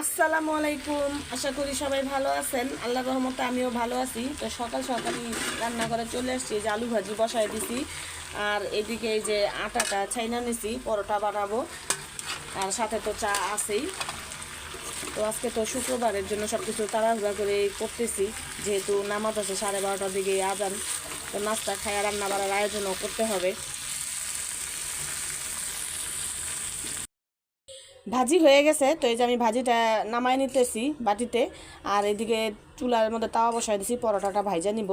আসসালামু আলাইকুম। আশা করি সবাই ভালো আছেন। আল্লাহর রহমতে আমিও ভালো আছি। তো সকাল সকালই রান্না করে চলে আসছি, যে আলু ভাজি বসায় দিছি। আর এদিকে এই যে আটাটা ছাইনা নিছি, পরোটা বানাবো। আর সাথে তো চা আছেই। তো আজকে তো শুক্রবারের জন্য সব কিছু তাড়াহুড়া করে করতেছি, যেহেতু নামাজ আছে 12:30টার দিকে আজান। তো নাস্তা খায়া রান্না বাড়ার আয়োজনও করতে হবে। ভাজি হয়ে গেছে, তো এই যে আমি ভাজিটা নামায় নিতেছি বাটিতে। আর এদিকে চুলার মধ্যে তাওয়া বসাই দিছি, পরোটাটা ভাইজা নিব।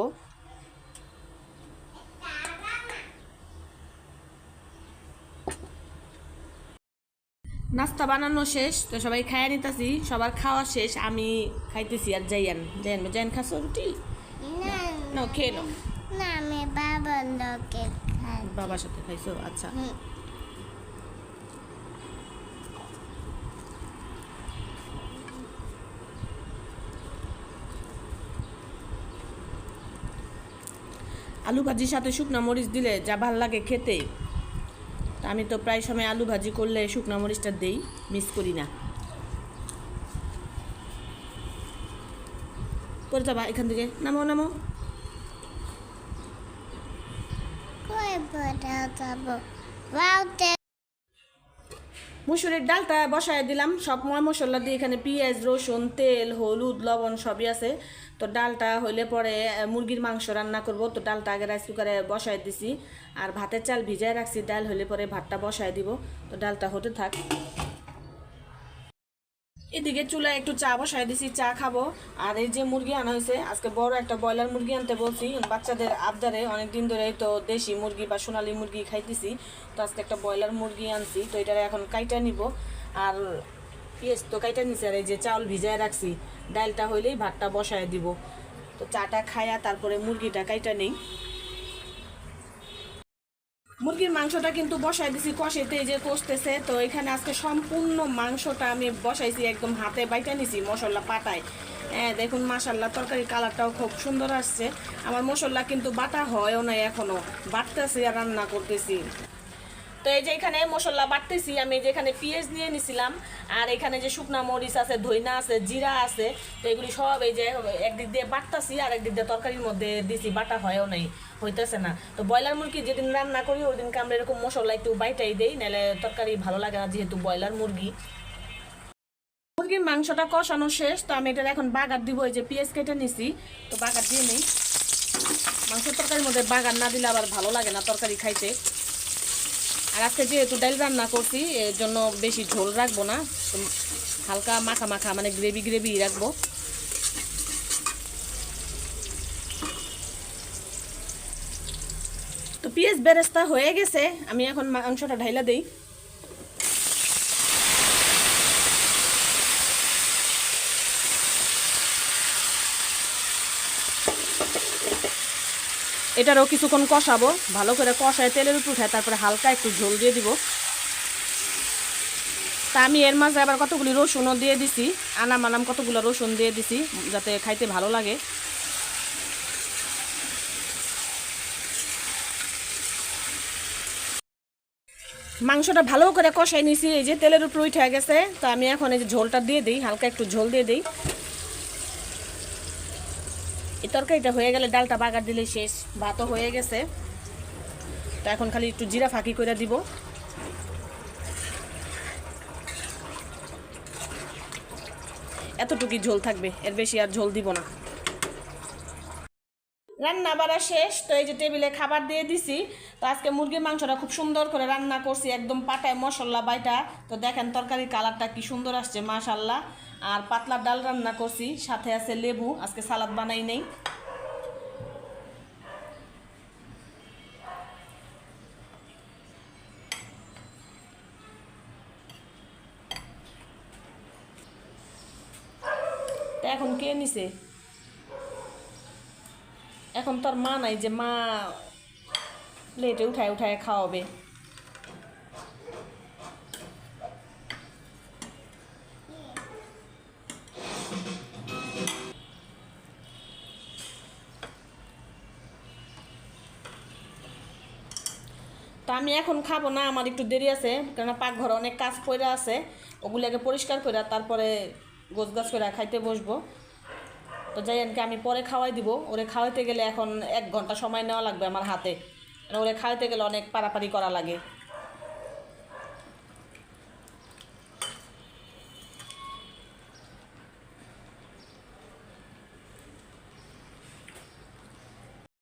নাস্তা বানানো শেষ, তো সবাই খাইয়া নিতেছি। সবার খাওয়া শেষ, আমি খাইতেছি। আর যাইয়ান যাইয়ান যাইয়ান খাসো রুটি না খেয়ে নাও। না আমি বাবার লোকে খাই। বাবার সাথে খাইছো? আচ্ছা। আলু ভাজির সাথে শুকনা মরিচ দিলে যা ভাল লাগে খেতে। তা আমি তো প্রায় সময় আলু ভাজি করলে শুকনা মরিচটা দেই, মিস করি না। পরে যাবা এখান থেকে, নামো নামো। কই বড় যাবো বাউতে। মুসুরির ডালটা বসায় দিলাম, সব ময় মশলা দিয়ে। এখানে পেঁয়াজ, রসুন, তেল, হলুদ, লবণ সবই আছে। তো ডালটা হইলে পরে মুরগির মাংস রান্না করব। তো ডালটা আগে রাইস কুকারে বসায় দিছি। আর ভাতের চাল ভিজায় রাখছি, ডাল হইলে পরে ভাতটা বসায় দিব। তো ডালটা হতে থাক। এদিকে চুলায় একটু চা বসায় দিছি, চা খাবো। আর এই যে মুরগি আনা হয়েছে, আজকে বড় একটা ব্রয়লার মুরগি আনতে বলছি বাচ্চাদের আবদারে। অনেকদিন ধরে তো দেশি মুরগি বা সোনালী মুরগি খাইতেছি। তো আজকে একটা ব্রয়লার মুরগি আনছি, তো এটা এখন কাইটা নিব। আর পেঁয়াজ তো কাইটা নিছি। আর এই যে চাউল ভিজায় রাখছি, ডালটা হইলেই ভাতটা বসায় দিব। তো চাটা খায়া তারপরে মুরগিটা কাইটা নেই। মুরগির মাংসটা কিন্তু বসাই দিছি কষেতে, এই যে কষতেছে। তো এখানে আজকে সম্পূর্ণ মাংসটা আমি বসাইছি, একদম হাতে বাইটা নিছি মশলা পাটায়। হ্যাঁ দেখুন, মাশাল্লাহ তরকারির কালারটাও খুব সুন্দর আসছে। আমার মশলা কিন্তু বাটা হয়ও না, এখনো বাটতেছি আর রান্না করতেছি। তো এই যে এখানে মশলা বাটতেছি আমি, যেখানে পেঁয়াজ নিয়ে নিছিলাম। আর এখানে যে শুকনা মরিচ আছে, ধইনা আছে, জিরা আছে। তো এগুলি সব এই যে একদিক দিয়ে বাটতাছি, আর একদিক দিয়ে তরকারির মধ্যে দিছি, বাটা হয়ও নাই, হইতেছে না। তো ব্রয়লার মুরগি যেদিন রান্না করি ওই দিনকে আমরা এরকম মশলা একটু বাইটাই দেই, নাহলে তরকারি ভালো লাগে না, যেহেতু ব্রয়লার মুরগি। মুরগির মাংসটা কষানো শেষ, তো আমি এটা এখন বাগার দিব। এই যে পেঁয়াজ কেটে নিছি, তো বাগার দিয়ে নিই। মাংসের তরকারির মধ্যে বাগার না দিলে আবার ভালো লাগে না তরকারি খাইতে। আর আজকে যেহেতু ডাল রান্না করছি, এর জন্য বেশি ঝোল রাখবো না, হালকা মাখা মাখা, মানে গ্রেভি গ্রেভি রাখবো। তো পেঁয়াজ বেরেস্তা হয়ে গেছে, আমি এখন মাংসটা ঢাইলা দেই। এটারও কিছুক্ষণ কষাবো, ভালো করে কষায় তেলের উপর উঠায় তারপরে হালকা একটু ঝোল দিয়ে দিব। তা আমি এর মাঝে আবার কতগুলি রসুনও দিয়ে দিছি, আনাম আনাম কতগুলো রসুন দিয়ে দিছি, যাতে খাইতে ভালো লাগে। মাংসটা ভালো করে কষাই নিছি, এই যে তেলের উপর উঠে গেছে। তো আমি এখন এই যে ঝোলটা দিয়ে দিই, হালকা একটু ঝোল দিয়ে দিই। এই তরকারিটা হয়ে গেলে ডালটা বাগার দিলে শেষ, ভাতও হয়ে গেছে। তো এখন খালি একটু জিরা ফাঁকি করে দিব। এতটুকুই ঝোল থাকবে, এর বেশি আর ঝোল দিব না। রান্না বাড়া শেষ, তো এই যে টেবিলে খাবার দিয়ে দিছি। তো আজকে মুরগির মাংসটা খুব সুন্দর করে রান্না করছি, একদম পাটায় মশলা বাইটা। তো দেখেন তরকারির কালারটা কি সুন্দর আসছে, মাশাল্লাহ। আর পাতলা ডাল রান্না করছি, সাথে আছে লেবু, আজকে সালাদ বানাই নেই। তো এখন কে নিছে? এখন তোর মা নাই, যে মা প্লেটে উঠায় উঠায় খাওয়াবে। তো আমি এখন খাবো না, আমার একটু দেরি আছে, কারণ পাকঘরে অনেক কাজ পড়ে আছে। ওগুলোকে পরিষ্কার করে তারপরে গোছ গাছ করে খাইতে বসবো। তো জায়ানকে আমি পরে খাওয়াই দিব। ওরে খাওয়াইতে গেলে এখন 1 ঘন্টা সময় নেওয়া লাগবে আমার হাতে, ওরে খাওয়াইতে গেলে অনেক পারাপারি করা লাগে।